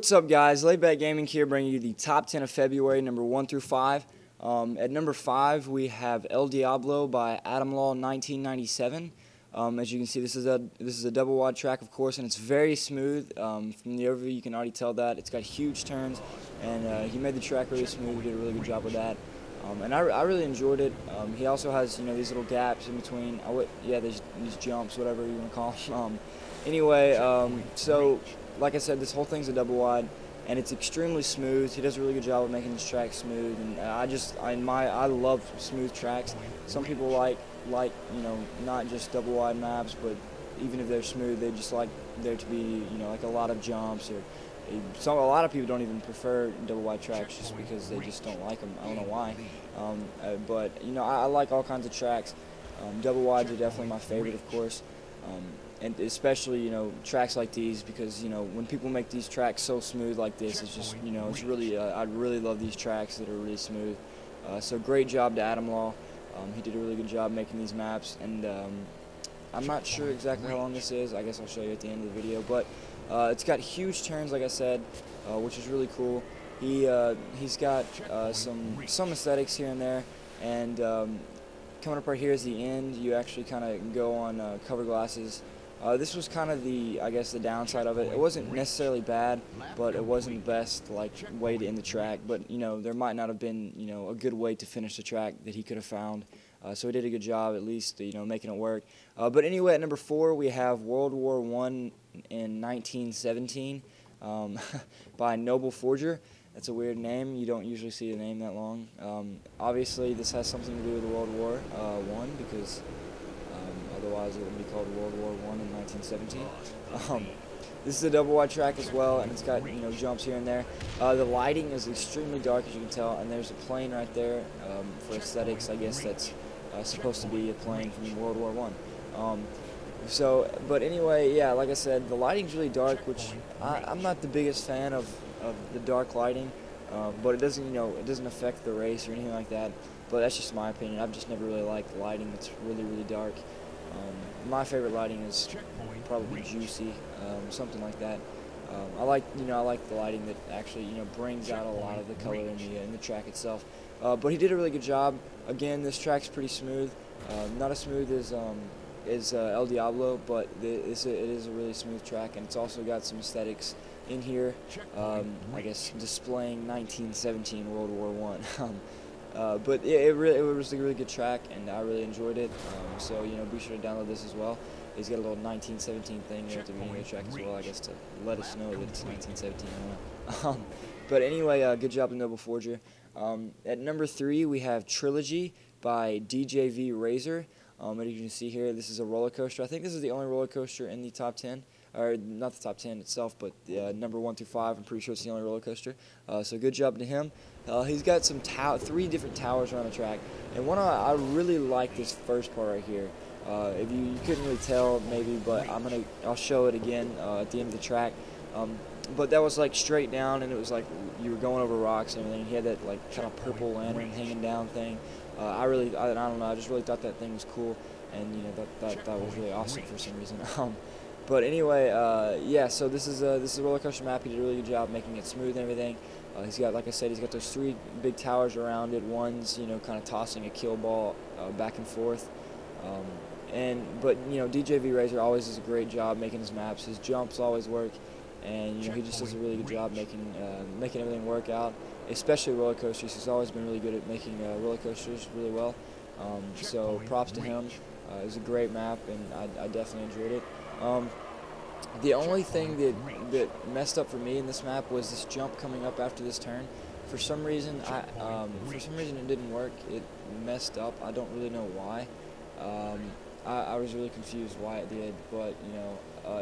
What's up, guys? LayedBackGaming here, bringing you the top 10 of February, number 1 through 5. At number 5, we have El Diablo by AdamLaw 1997. As you can see, this is a double wide track, of course, and it's very smooth. From the overview, you can already tell that it's got huge turns, and he made the track really smooth. He did a really good job with that, and I really enjoyed it. He also has these little gaps in between. These jumps, whatever you want to call them. So like I said, this whole thing's a double wide, and it's extremely smooth. He does a really good job of making this track smooth, and I love smooth tracks. Some people like not just double wide maps, but even if they're smooth, they just like there to be like a lot of jumps, or a lot of people don't even prefer double wide tracks just because they just don't like them. I don't know why, but I like all kinds of tracks. Double wides are definitely my favorite, of course. And especially, tracks like these, because, when people make these tracks so smooth like this, it's just, it's really, I really love these tracks that are really smooth. So great job to AdamLaw. He did a really good job making these maps, and I'm not sure exactly how long this is. I guess I'll show you at the end of the video, but it's got huge turns, like I said, which is really cool. He's got some aesthetics here and there, and coming up right here is the end. You actually kind of go on cover glasses. This was kind of the downside of it. It wasn't necessarily bad, but it wasn't the best way to end the track. But there might not have been a good way to finish the track that he could have found. So he did a good job, at least making it work. But anyway, at number 4 we have World War I in 1917 by Noble Forger. That's a weird name. You don't usually see a name that long. Obviously, this has something to do with World War I, because otherwise it would be called World War I in 1917. This is a double wide track as well, and it's got jumps here and there. The lighting is extremely dark, as you can tell, and there's a plane right there for aesthetics. I guess that's supposed to be a plane from World War I. But anyway, yeah, like I said, the lighting's really dark, which I'm not the biggest fan of the dark lighting, but it doesn't affect the race or anything like that. But that's just my opinion. I've just never really liked lighting that's really, really dark. My favorite lighting is probably juicy, something like that. I like the lighting that actually brings out a lot of the color in the track itself. But he did a really good job. Again, this track's pretty smooth. Not as smooth as El Diablo, but it is a really smooth track, and it's also got some aesthetics in here, I guess displaying 1917 World War I. But it was a really good track, and I really enjoyed it. So be sure to download this as well. He's got a little 1917 thing there at the beginning of the track as well, I guess, to let us know that it's 1917. But anyway, good job to Noble Forger. At number 3 we have Trilogy by DjV RazoR. As you can see here, this is a roller coaster. I think this is the only roller coaster in the top 10. Or not the top 10 itself, but number 1 through 5. I'm pretty sure it's the only roller coaster. So good job to him. He's got some 3 different towers around the track, and I really like this first part right here. If you couldn't really tell, maybe, but I'll show it again at the end of the track. But that was straight down, and it was like you were going over rocks and everything. He had that kind of purple lantern hanging down thing. I don't know. I just really thought that thing was cool, and that was really awesome for some reason. But anyway, yeah. So this is a roller coaster map. He did a really good job making it smooth and everything. He's got, like I said, he's got those 3 big towers around it. One's kind of tossing a kill ball back and forth. But DjV RazoR always does a great job making his maps. His jumps always work, and he just does a really good job making everything work out. Especially roller coasters. He's always been really good at making roller coasters really well. So props to him. It was a great map, and I definitely enjoyed it. The only thing that messed up for me in this map was this jump coming up after this turn. For some reason, it didn't work. It messed up. I don't really know why. I was really confused why it did, but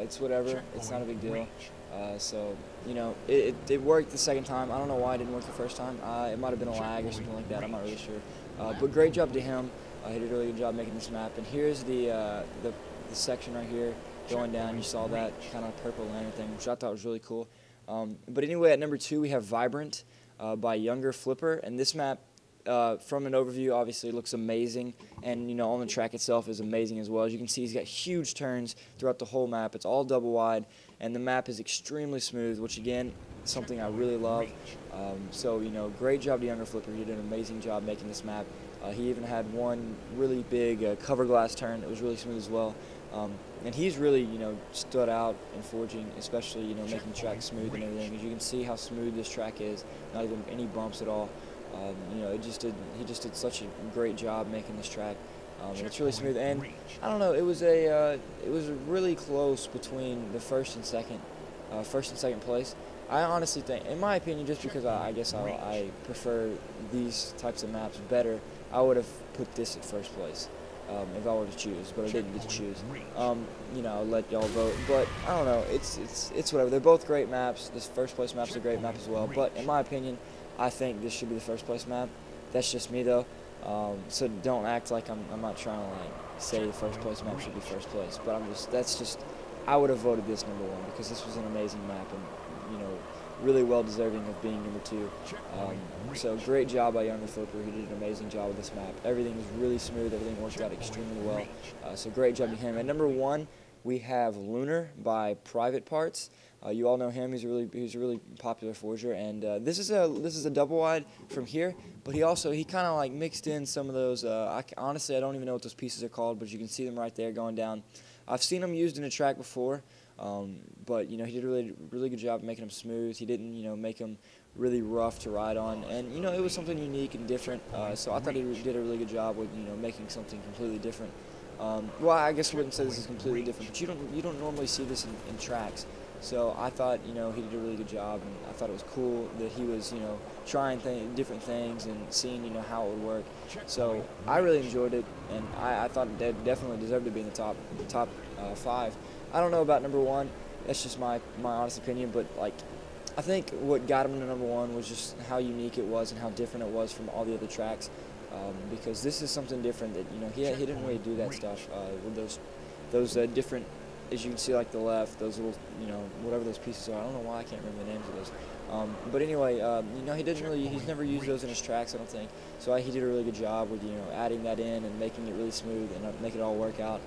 it's whatever. It's not a big deal. So it worked the second time. I don't know why it didn't work the first time. It might have been a lag or something like that. I'm not really sure. But great job to him. He did a really good job making this map. And here's the section right here going down. You saw that kind of purple lantern thing, which I thought was really cool. But anyway, at number 2 we have Vibrant by YoungerFlipper, and this map, from an overview, obviously looks amazing, and on the track itself is amazing as well. As you can see, he's got huge turns throughout the whole map. It's all double wide, and the map is extremely smooth, which again something I really love. So, you know, great job to YoungerFlipper. He did an amazing job making this map. He even had one really big cover glass turn that was really smooth as well. And he's really, you know, stood out in forging, especially, you know, making the track smooth and everything. As you can see how smooth this track is, not even any bumps at all. You know, he just did such a great job making this track. And it's really smooth. And I don't know, it was really close between the first and second place. I honestly think, in my opinion, just because I guess I prefer these types of maps better, I would have put this at first place if I were to choose, but I didn't get to choose. You know, I'll let y'all vote, but I don't know, it's whatever. They're both great maps. This first place map's a great map as well, but in my opinion, I think this should be the first place map. That's just me though. So don't act like I'm not trying to like say the first place map should be first place, but I would have voted this number 1 because this was an amazing map and, you know, really well deserving of being number 2. So great job by YoungerFlipper. He did an amazing job with this map. Everything was really smooth. Everything worked out extremely well. So great job to him. At number 1, we have Lunar by PVT Partz. You all know him. He's a really popular forger, and this is a double wide from here. But he kind of like mixed in some of those. Honestly, I don't even know what those pieces are called, but you can see them right there going down. I've seen them used in a track before, but you know, he did a really good job of making them smooth. He didn't, you know, make them really rough to ride on, and you know, it was something unique and different. So I thought he did a really good job with, you know, making something completely different. Well, I guess I wouldn't say this is completely different, but you don't normally see this in tracks. So I thought, you know, he did a really good job, and I thought it was cool that he was, you know, trying different things and seeing, you know, how it would work. So I really enjoyed it, and I thought it definitely deserved to be in the top 5. I don't know about number 1. That's just my honest opinion, but like, I think what got him to number 1 was just how unique it was and how different it was from all the other tracks. Because this is something different that, you know, he didn't really do that stuff with those different, as you can see, like the left, those little, you know, whatever those pieces are. I don't know why I can't remember the names of those. But anyway, you know, he's never used those in his tracks, I don't think. So he did a really good job with, you know, adding that in and making it really smooth and make it all work out.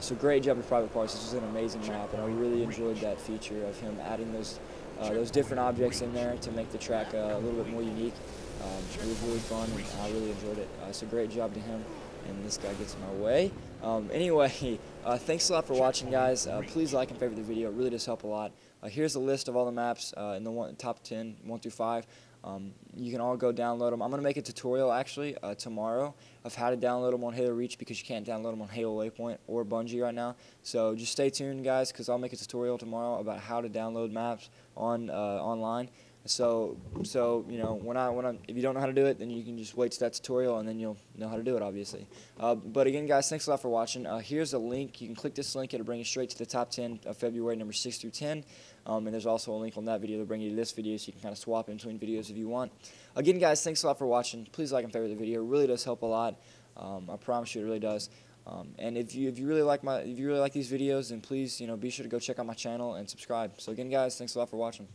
So great job to PVT Partz. This was an amazing map, and I really enjoyed that feature of him adding those different objects in there to make the track a little bit more unique. It was really fun, and I really enjoyed it. So great job to him, and this guy gets in my way. Anyway, thanks a lot for watching, guys. Please like and favorite the video. It really does help a lot. Here's a list of all the maps in the top 10, 1 through 5. You can all go download them. I'm going to make a tutorial, actually, tomorrow of how to download them on Halo Reach, because you can't download them on Halo Waypoint or Bungie right now. So just stay tuned, guys, because I'll make a tutorial tomorrow about how to download maps online. So you know, if you don't know how to do it, then you can just wait to that tutorial, and then you'll know how to do it, obviously. But again, guys, thanks a lot for watching. Here's a link. You can click this link. It'll bring you straight to the top 10 of February, number 6 through 10. And there's also a link on that video that'll bring you to this video, so you can kind of swap in between videos if you want. Again, guys, thanks a lot for watching. Please like and favorite the video. It really does help a lot. I promise you, it really does. And if you really like these videos, then please, you know, be sure to go check out my channel and subscribe. So again, guys, thanks a lot for watching.